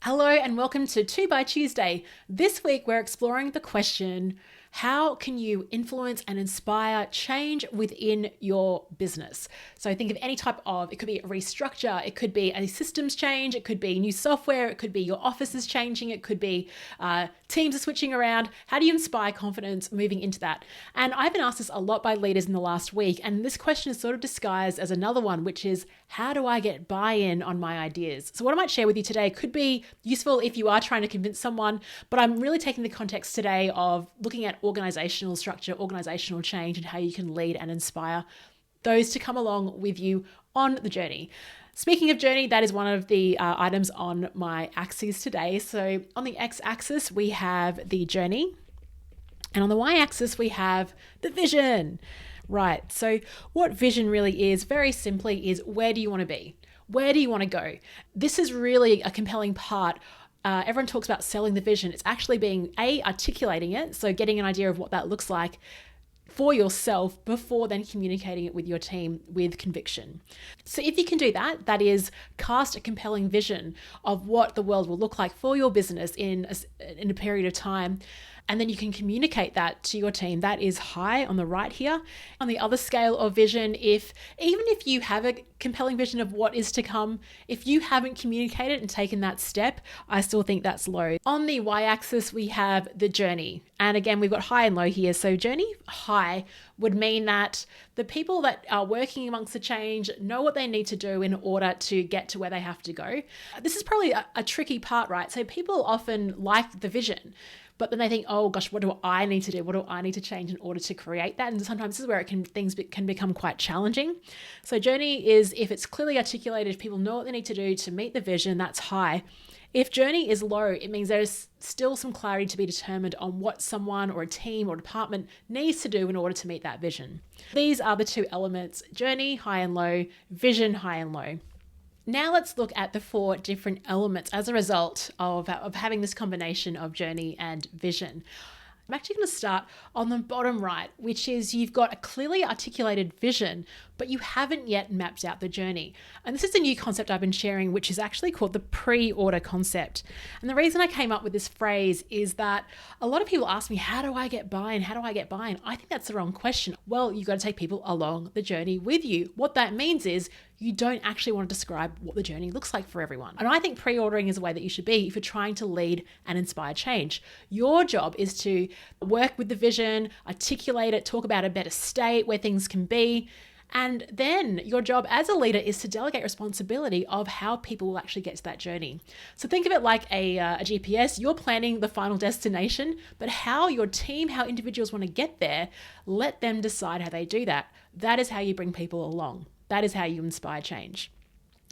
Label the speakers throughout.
Speaker 1: Hello and welcome to 2 by Tuesday. This week we're exploring the question, how can you influence and inspire change within your business? So think of any type of, it could be a restructure, it could be a systems change, it could be new software, it could be your office is changing, it could be teams are switching around. How do you inspire confidence moving into that? And I've been asked this a lot by leaders in the last week, and this question is sort of disguised as another one, which is, how do I get buy-in on my ideas? So what I might share with you today could be useful if you are trying to convince someone, but I'm really taking the context today of looking at organizational structure, organizational change, and how you can lead and inspire those to come along with you on the journey. Speaking of journey, that is one of the items on my axes today. So on the x-axis, we have the journey, and on the y-axis, we have the vision. Right, so what vision really is, very simply, is where do you want to be? Where do you want to go? This is really a compelling part. Everyone talks about selling the vision. It's actually being articulating it, so getting an idea of what that looks like for yourself before then communicating it with your team with conviction. So if you can do that, that is cast a compelling vision of what the world will look like for your business in a period of time. And then you can communicate that to your team. That is high on the right here. On the other scale of vision, even if you have a compelling vision of what is to come, if you haven't communicated and taken that step, I still think that's low. On the y-axis, we have the journey. And again, we've got high and low here. So journey high would mean that the people that are working amongst the change know what they need to do in order to get to where they have to go. This is probably a tricky part, right? So people often like the vision, but then they think, oh gosh, what do I need to do? What do I need to change in order to create that? And sometimes this is where things can become quite challenging. So journey is, if it's clearly articulated, if people know what they need to do to meet the vision, that's high. If journey is low, it means there's still some clarity to be determined on what someone or a team or department needs to do in order to meet that vision. These are the two elements: journey, high and low; vision, high and low. Now let's look at the 4 different elements as a result of having this combination of journey and vision. I'm actually going to start on the bottom right, which is you've got a clearly articulated vision, but you haven't yet mapped out the journey. And this is a new concept I've been sharing, which is actually called the pre-order concept. And the reason I came up with this phrase is that a lot of people ask me, how do I get buy-in? How do I get buy-in? I think that's the wrong question. Well, you've got to take people along the journey with you. What that means is you don't actually want to describe what the journey looks like for everyone. And I think pre-ordering is a way that you should be if you're trying to lead and inspire change. Your job is to work with the vision, articulate it, talk about a better state where things can be. And then your job as a leader is to delegate responsibility of how people will actually get to that journey. So think of it like a GPS. You're planning the final destination, but how your team, how individuals want to get there, let them decide how they do that. That is how you bring people along. That is how you inspire change.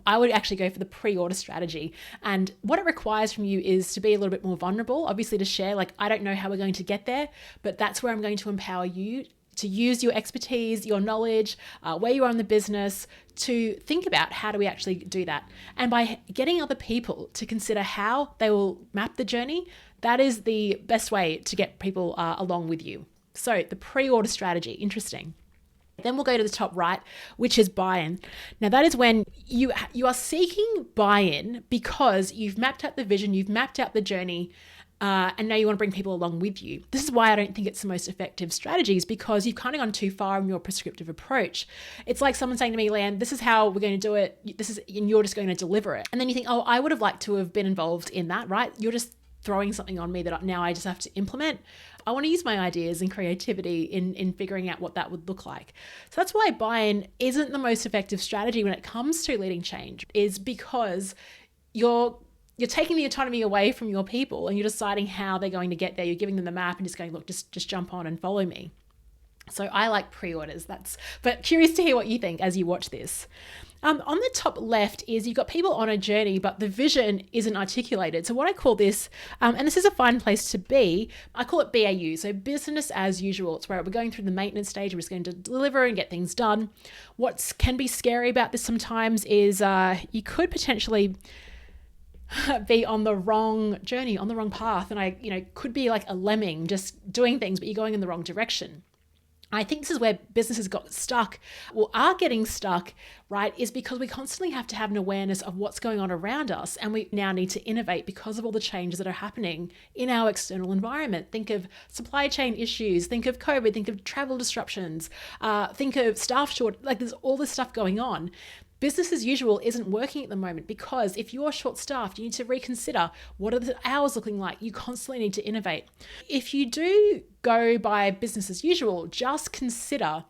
Speaker 1: I would actually go for the pre-order strategy. And what it requires from you is to be a little bit more vulnerable, obviously to share, like, I don't know how we're going to get there, but that's where I'm going to empower you to use your expertise, your knowledge, where you are in the business, to think about how do we actually do that. And by getting other people to consider how they will map the journey, that is the best way to get people along with you. So the pre-order strategy, interesting. Then we'll go to the top right, which is buy-in. Now that is when you are seeking buy-in because you've mapped out the vision, you've mapped out the journey, and now you want to bring people along with you. This is why I don't think it's the most effective strategies, because you've kind of gone too far in your prescriptive approach. It's like someone saying to me, Leanne, this is how we're going to do it. And you're just going to deliver it. And then you think, oh, I would have liked to have been involved in that, right? You're just throwing something on me that now I just have to implement. I want to use my ideas and creativity in figuring out what that would look like. So that's why buy-in isn't the most effective strategy when it comes to leading change, is because you're taking the autonomy away from your people and you're deciding how they're going to get there. You're giving them the map and just going, look, just jump on and follow me. So I like pre-orders. But curious to hear what you think as you watch this. On the top left is you've got people on a journey, but the vision isn't articulated. So what I call this, and this is a fine place to be, I call it BAU, so business as usual. It's where we're going through the maintenance stage. We're just going to deliver and get things done. What can be scary about this sometimes is you could potentially be on the wrong journey, on the wrong path. And could be like a lemming just doing things, but you're going in the wrong direction. I think this is where businesses got stuck or are getting stuck, right? Is because we constantly have to have an awareness of what's going on around us. And we now need to innovate because of all the changes that are happening in our external environment. Think of supply chain issues, think of COVID, think of travel disruptions, think of staff short, like there's all this stuff going on. Business as usual isn't working at the moment because if you're short staffed, you need to reconsider what are the hours looking like. You constantly need to innovate. If you do go by business as usual, just consider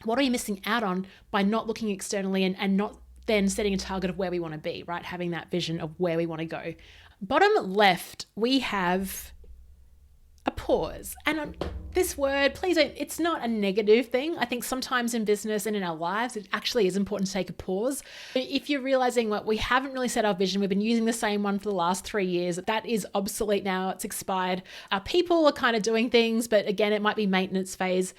Speaker 1: what are you missing out on by not looking externally and not then setting a target of where we want to be, right? Having that vision of where we want to go. Bottom left, we have a pause. And this word, please don't, it's not a negative thing. I think sometimes in business and in our lives, it actually is important to take a pause. If you're realizing what we haven't really set our vision, we've been using the same one for the last 3 years, that is obsolete now, it's expired. Our people are kind of doing things, but again, it might be maintenance phase.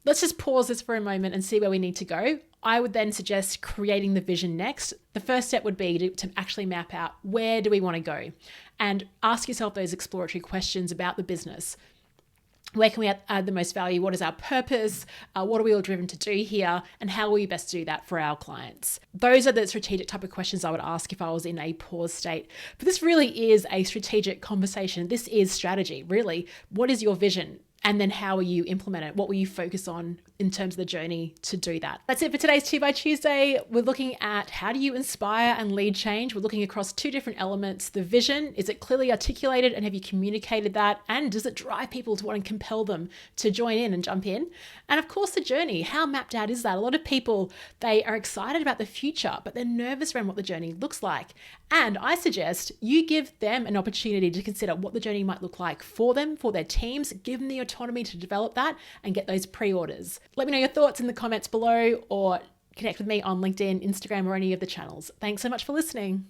Speaker 1: Let's just pause this for a moment and see where we need to go. I would then suggest creating the vision next. The first step would be to actually map out where do we want to go and ask yourself those exploratory questions about the business. Where can we add the most value? What is our purpose? What are we all driven to do here? And how will we best do that for our clients? Those are the strategic type of questions I would ask if I was in a pause state. But this really is a strategic conversation. This is strategy, really. What is your vision? And then how will you implement it? What will you focus on in terms of the journey to do that? That's it for today's 2 by Tuesday. We're looking at how do you inspire and lead change? We're looking across 2 different elements. The vision, is it clearly articulated and have you communicated that? And does it drive people to want to compel them to join in and jump in? And of course, the journey, how mapped out is that? A lot of people, they are excited about the future, but they're nervous around what the journey looks like. And I suggest you give them an opportunity to consider what the journey might look like for them, for their teams, give them the autonomy to develop that and get those pre-orders. Let me know your thoughts in the comments below or connect with me on LinkedIn, Instagram, or any of the channels. Thanks so much for listening.